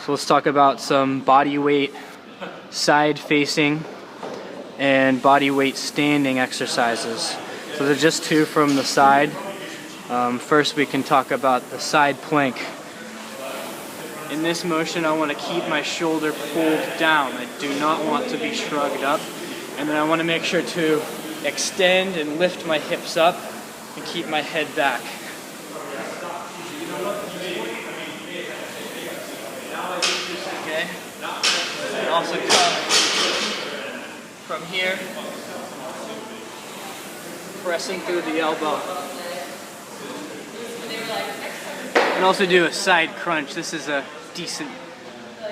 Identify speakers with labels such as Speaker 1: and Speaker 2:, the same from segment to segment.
Speaker 1: So let's talk about some body weight side facing and body weight standing exercises. So they're just two from the side. First we can talk about the side plank. In this motion I want to keep my shoulder pulled down. I do not want to be shrugged up. And then I want to make sure to extend and lift my hips up and keep my head back. Okay. And also come from here, pressing through the elbow. And also do a side crunch. This is a decent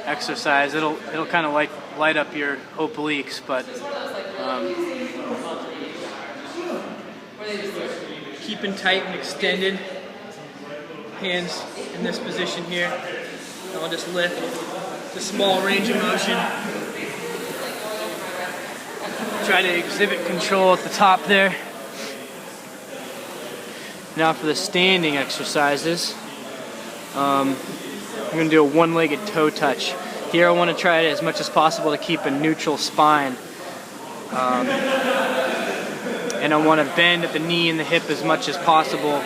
Speaker 1: exercise. It'll kind of light up your obliques, but keeping tight and extended. Hands in this position here. And I'll just lift. It's a small range of motion. Try to exhibit control at the top there. Now for the standing exercises. I'm going to do a one-legged toe touch. Here I want to try as much as possible to keep a neutral spine. And I want to bend at the knee and the hip as much as possible,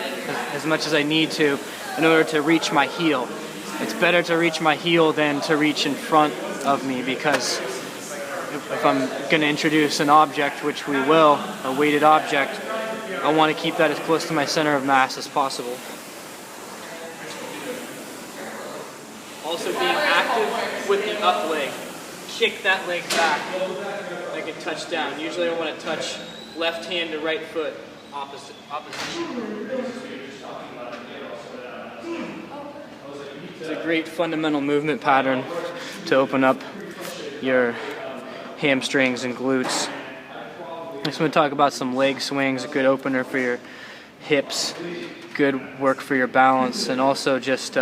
Speaker 1: as much as I need to, in order to reach my heel. It's better to reach my heel than to reach in front of me, because if I'm going to introduce an object, which we will, a weighted object, I want to keep that as close to my center of mass as possible. Also being active with the up leg. Kick that leg back like a touchdown. Usually I want to touch left hand to right foot, opposition. It's a great fundamental movement pattern to open up your hamstrings and glutes. Next, I'm going to talk about some leg swings, a good opener for your hips, good work for your balance, and also just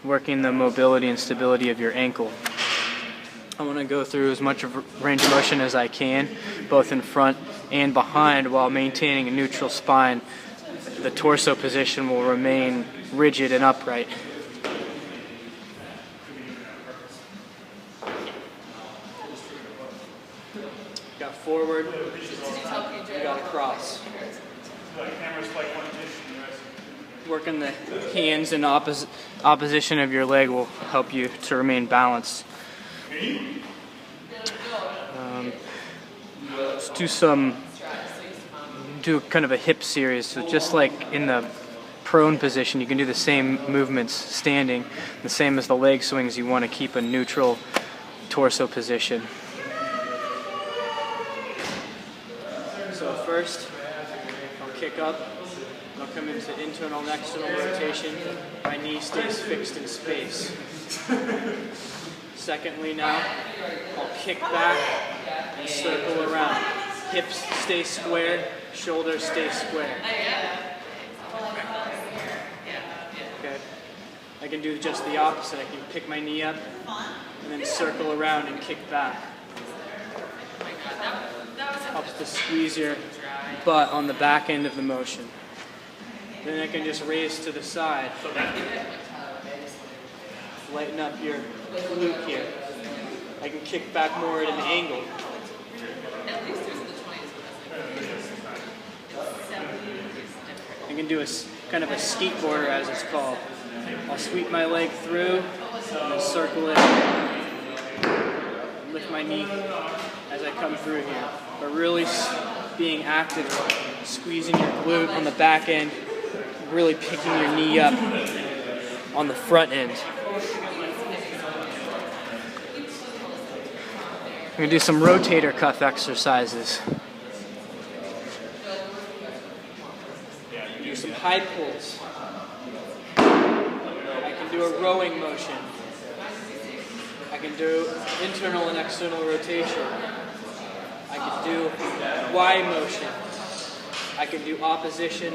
Speaker 1: working the mobility and stability of your ankle. I want to go through as much of range of motion as I can, both in front and behind, while maintaining a neutral spine. The torso position will remain rigid and upright. Got forward, you got across. Working the hands in opposition of your leg will help you to remain balanced. Let's do kind of a hip series. So just like in the prone position, you can do the same movements standing, the same as the leg swings. You want to keep a neutral torso position. So first, I'll kick up. I'll come into internal and external rotation. My knee stays fixed in space. Secondly now, I'll kick back and circle around. Hips stay square, shoulders stay square. Okay. I can do just the opposite. I can pick my knee up and then circle around and kick back. Helps to squeeze your butt on the back end of the motion. Then I can just raise to the side. Lighten up your glute here. I can kick back more at an angle. I can do a kind of a skateboarder, as it's called. I'll sweep my leg through and then circle it. Lift my knee as I come through here. But really being active, squeezing your glute on the back end, really picking your knee up on the front end. We're going to do some rotator cuff exercises. Do some high pulls. I can do a rowing motion. I can do internal and external rotation. I can do Y motion. I can do opposition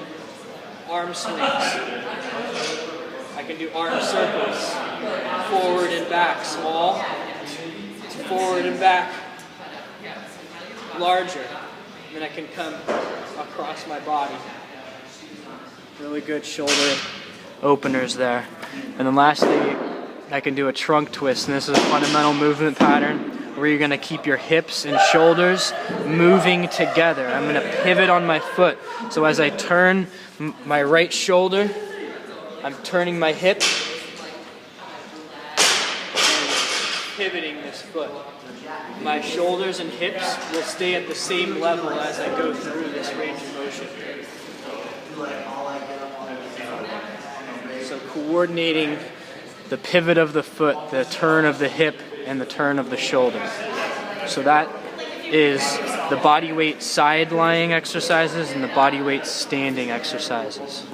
Speaker 1: arm swings. I can do arm circles, forward and back, small, forward and back, larger. And then I can come across my body. Really good shoulder openers there. And then lastly, I can do a trunk twist, and this is a fundamental movement pattern where you're going to keep your hips and shoulders moving together. I'm going to pivot on my foot. So as I turn my right shoulder, I'm turning my hip, pivoting this foot. My shoulders and hips will stay at the same level as I go through this range of motion. So coordinating the pivot of the foot, the turn of the hip, and the turn of the shoulder. So that is the body weight side lying exercises and the body weight standing exercises.